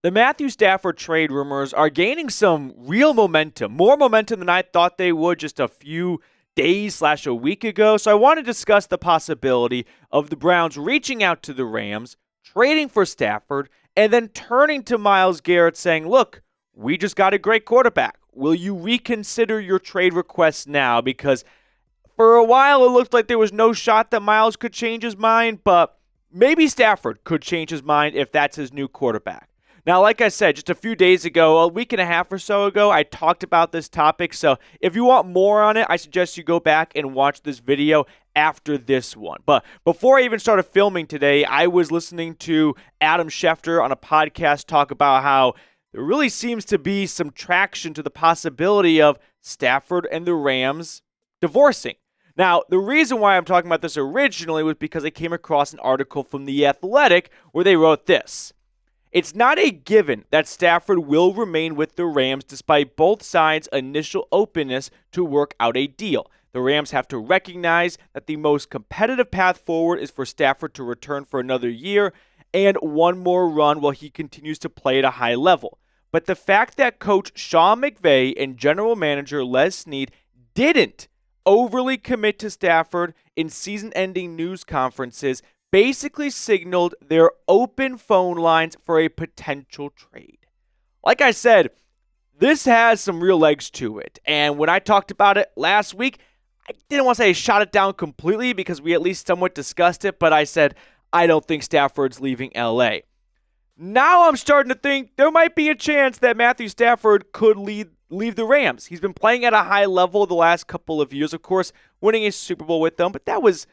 The Matthew Stafford trade rumors are gaining some real momentum, more momentum than I thought they would just a few days/a week ago. So I want to discuss the possibility of the Browns reaching out to the Rams, trading for Stafford, and then turning to Myles Garrett saying, look, we just got a great quarterback. Will you reconsider your trade request now? Because for a while it looked like there was no shot that Myles could change his mind, but maybe Stafford could change his mind if that's his new quarterback. Now, like I said, just a few days ago, a week and a half or so ago, I talked about this topic. So if you want more on it, I suggest you go back and watch this video after this one. But before I even started filming today, I was listening to Adam Schefter on a podcast talk about how there really seems to be some traction to the possibility of Stafford and the Rams divorcing. Now, the reason why I'm talking about this originally was because I came across an article from The Athletic where they wrote this. It's not a given that Stafford will remain with the Rams despite both sides' initial openness to work out a deal. The Rams have to recognize that the most competitive path forward is for Stafford to return for another year and one more run while he continues to play at a high level. But the fact that coach Sean McVay and general manager Les Snead didn't overly commit to Stafford in season-ending news conferences basically signaled their open phone lines for a potential trade. Like I said, this has some real legs to it. And when I talked about it last week, I didn't want to say I shot it down completely because we at least somewhat discussed it, but I said I don't think Stafford's leaving LA. Now I'm starting to think there might be a chance that Matthew Stafford could leave the Rams. He's been playing at a high level the last couple of years, of course, winning a Super Bowl with them, but that was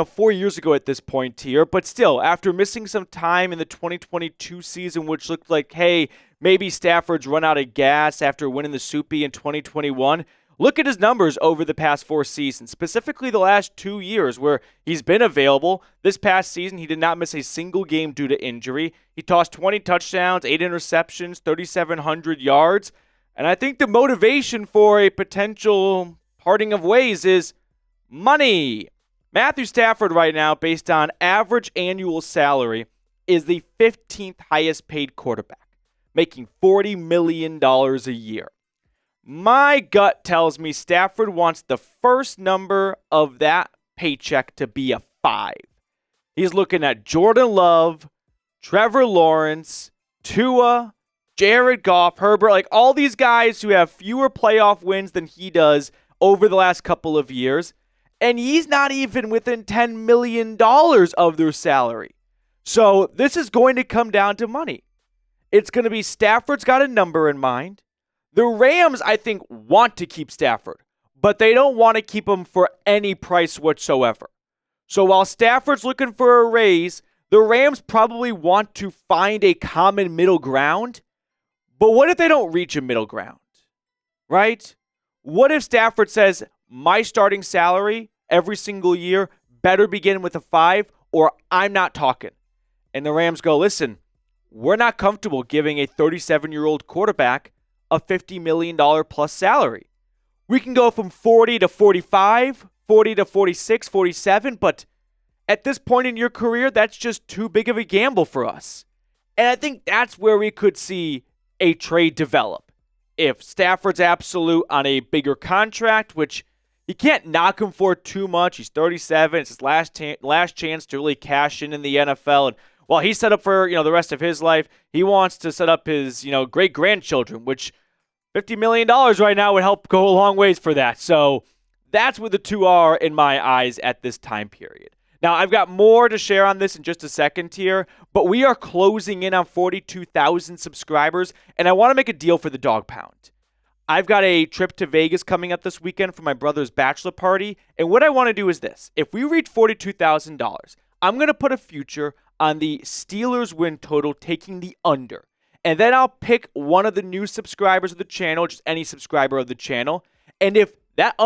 4 years ago at this point here. But still, after missing some time in the 2022 season, which looked like, hey, maybe Stafford's run out of gas after winning the Soupy in 2021, look at his numbers over the past 4 seasons, specifically the last 2 years where he's been available. This past season, he did not miss a single game due to injury. He tossed 20 touchdowns, 8 interceptions, 3,700 yards. And I think the motivation for a potential parting of ways is money. Matthew Stafford right now, based on average annual salary, is the 15th highest paid quarterback, making $40 million a year. My gut tells me Stafford wants the first number of that paycheck to be a 5. He's looking at Jordan Love, Trevor Lawrence, Tua, Jared Goff, Herbert, like all these guys who have fewer playoff wins than he does over the last couple of years. And he's not even within $10 million of their salary. So this is going to come down to money. It's going to be Stafford's got a number in mind. The Rams, I think, want to keep Stafford, but they don't want to keep him for any price whatsoever. So while Stafford's looking for a raise, the Rams probably want to find a common middle ground. But what if they don't reach a middle ground, right? What if Stafford says, my starting salary every single year better begin with a 5 or I'm not talking? And the Rams go, listen, we're not comfortable giving a 37-year-old quarterback a $50 million plus salary. We can go from 40 to 45, 40 to 46, 47, but at this point in your career, that's just too big of a gamble for us. And I think that's where we could see a trade develop. If Stafford's absolute on a bigger contract, which you can't knock him for too much. He's 37. It's his last chance to really cash in the NFL. And while he's set up for the rest of his life, he wants to set up his great grandchildren, which $50 million right now would help go a long ways for that. So that's where the two are in my eyes at this time period. Now, I've got more to share on this in just a second here, but we are closing in on 42,000 subscribers, and I want to make a deal for the Dog Pound. I've got a trip to Vegas coming up this weekend for my brother's bachelor party, and what I want to do is this. If we reach $42,000, I'm going to put a future on the Steelers win total taking the under, and then I'll pick one of the new subscribers of the channel, just any subscriber of the channel, and if that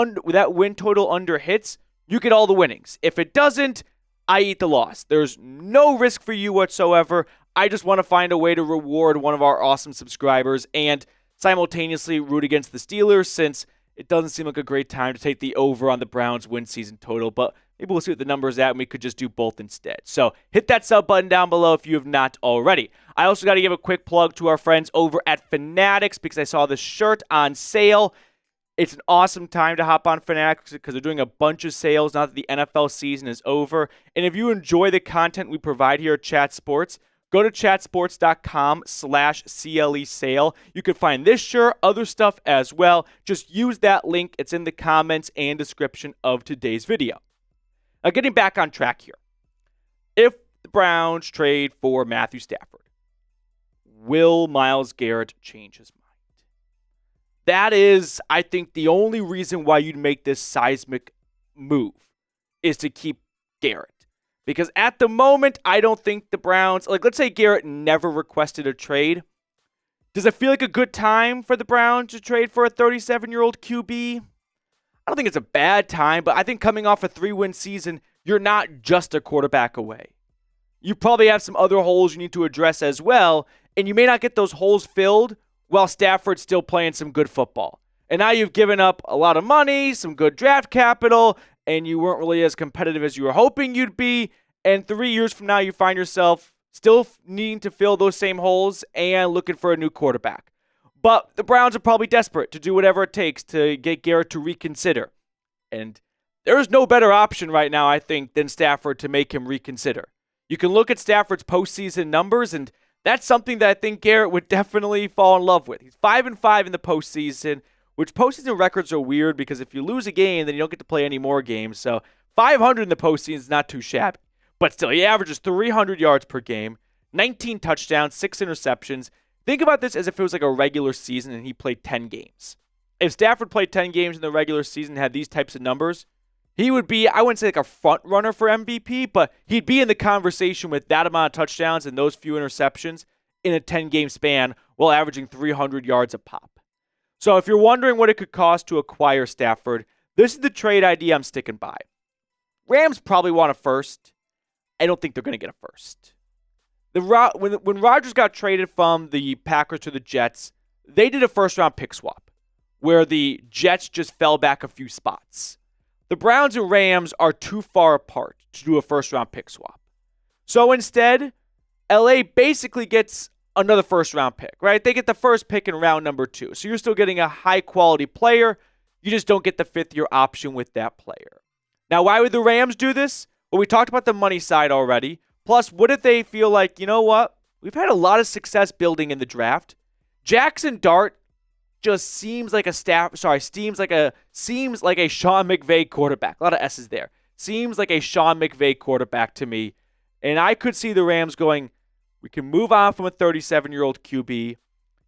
win total under hits, you get all the winnings. If it doesn't, I eat the loss. There's no risk for you whatsoever. I just want to find a way to reward one of our awesome subscribers and simultaneously root against the Steelers since it doesn't seem like a great time to take the over on the Browns win season total. But maybe we'll see what the number is at, and we could just do both instead. So hit that sub button down below if you have not already. I also got to give a quick plug to our friends over at Fanatics because I saw this shirt on sale. It's an awesome time to hop on Fanatics because they're doing a bunch of sales now that the NFL season is over. And if you enjoy the content we provide here at Chat Sports, go to chatsports.com/CLE sale. You can find this shirt, other stuff as well. Just use that link. It's in the comments and description of today's video. Now, getting back on track here. If the Browns trade for Matthew Stafford, will Myles Garrett change his mind? That is, I think, the only reason why you'd make this seismic move is to keep Garrett. Because at the moment, I don't think the Browns, let's say Garrett never requested a trade. Does it feel like a good time for the Browns to trade for a 37-year-old QB? I don't think it's a bad time, but I think coming off a 3-win season, you're not just a quarterback away. You probably have some other holes you need to address as well, and you may not get those holes filled while Stafford's still playing some good football. And now you've given up a lot of money, some good draft capital, and you weren't really as competitive as you were hoping you'd be. And 3 years from now, you find yourself still needing to fill those same holes and looking for a new quarterback. But the Browns are probably desperate to do whatever it takes to get Garrett to reconsider. And there's no better option right now, I think, than Stafford to make him reconsider. You can look at Stafford's postseason numbers, and that's something that I think Garrett would definitely fall in love with. He's 5-5 in the postseason, which postseason records are weird because if you lose a game, then you don't get to play any more games. So 500 in the postseason is not too shabby. But still, he averages 300 yards per game, 19 touchdowns, 6 interceptions. Think about this as if it was like a regular season and he played 10 games. If Stafford played 10 games in the regular season and had these types of numbers, he would be, I wouldn't say like a front runner for MVP, but he'd be in the conversation with that amount of touchdowns and those few interceptions in a 10-game span while averaging 300 yards a pop. So if you're wondering what it could cost to acquire Stafford, this is the trade idea I'm sticking by. Rams probably want a first. I don't think they're going to get a first. When Rodgers got traded from the Packers to the Jets, they did a first-round pick swap where the Jets just fell back a few spots. The Browns and Rams are too far apart to do a first-round pick swap. So instead, LA basically gets another first-round pick, right? They get the first pick in round number 2. So you're still getting a high-quality player. You just don't get the fifth-year option with that player. Now, why would the Rams do this? Well, we talked about the money side already. Plus, what if they feel like, you know what? We've had a lot of success building in the draft. Jackson Dart just seems like a Sean McVay quarterback. A lot of S's there. Seems like a Sean McVay quarterback to me. And I could see the Rams going, we can move on from a 37-year-old QB.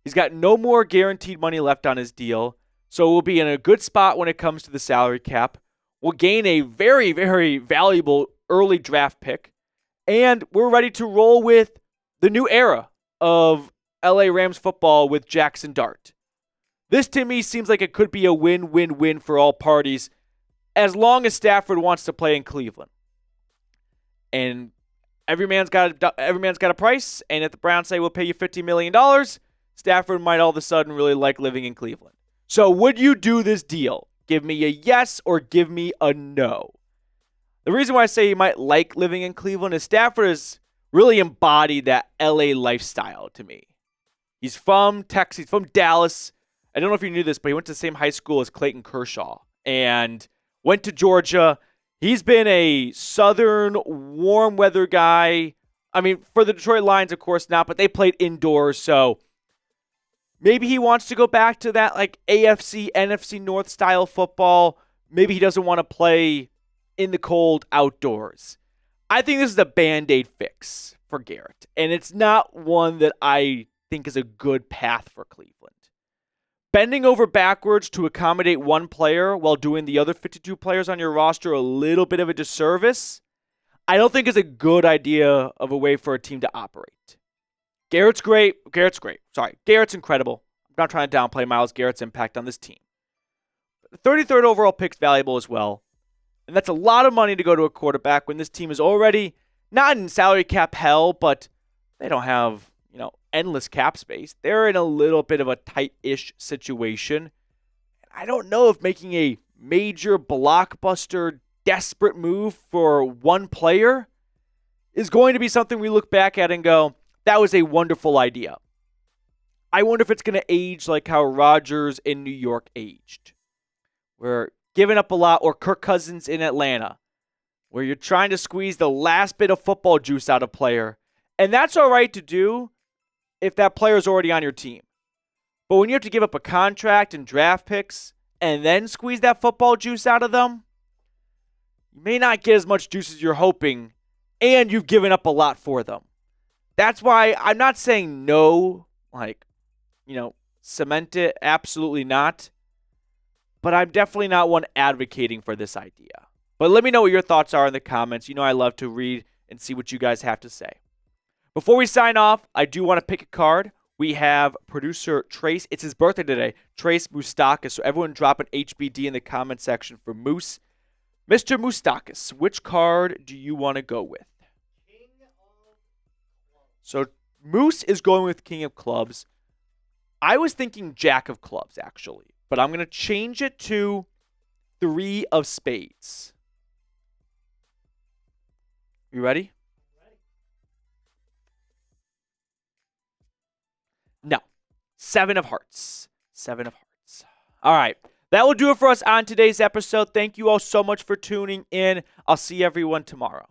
He's got no more guaranteed money left on his deal. So we'll be in a good spot when it comes to the salary cap. We'll gain a very, very valuable early draft pick. And we're ready to roll with the new era of LA Rams football with Jackson Dart. This to me seems like it could be a win-win-win for all parties as long as Stafford wants to play in Cleveland. And every man's got a price, and if the Browns say we'll pay you $50 million, Stafford might all of a sudden really like living in Cleveland. So would you do this deal? Give me a yes or give me a no. The reason why I say he might like living in Cleveland is Stafford has really embodied that LA lifestyle to me. He's from Texas. He's from Dallas. I don't know if you knew this, but he went to the same high school as Clayton Kershaw and went to Georgia. He's been a southern warm weather guy. I mean, for the Detroit Lions, of course not, but they played indoors, so maybe he wants to go back to that like AFC, NFC North style football. Maybe he doesn't want to play in the cold outdoors. I think this is a Band-Aid fix for Garrett, and it's not one that I think is a good path for Cleveland. Bending over backwards to accommodate one player while doing the other 52 players on your roster a little bit of a disservice, I don't think is a good idea of a way for a team to operate. Garrett's great. Garrett's incredible. I'm not trying to downplay Myles Garrett's impact on this team. The 33rd overall pick's valuable as well. And that's a lot of money to go to a quarterback when this team is already not in salary cap hell, but they don't have, endless cap space. They're in a little bit of a tight-ish situation. I don't know if making a major blockbuster desperate move for one player is going to be something we look back at and go, that was a wonderful idea. I wonder if it's going to age like how Rodgers in New York aged. We're giving up a lot, or Kirk Cousins in Atlanta, where you're trying to squeeze the last bit of football juice out of a player. And that's all right to do if that player is already on your team. But when you have to give up a contract and draft picks and then squeeze that football juice out of them, you may not get as much juice as you're hoping, and you've given up a lot for them. That's why I'm not saying no, cement it, absolutely not. But I'm definitely not one advocating for this idea. But let me know what your thoughts are in the comments. I love to read and see what you guys have to say. Before we sign off, I do want to pick a card. We have producer Trace. It's his birthday today. Trace Moustakis. So everyone drop an HBD in the comment section for Moose. Mr. Moustakis, which card do you want to go with? King of Clubs. So Moose is going with King of Clubs. I was thinking Jack of Clubs, actually. But I'm going to change it to 3 of Spades. You ready? No. 7 of Hearts. 7 of Hearts. All right. That will do it for us on today's episode. Thank you all so much for tuning in. I'll see everyone tomorrow.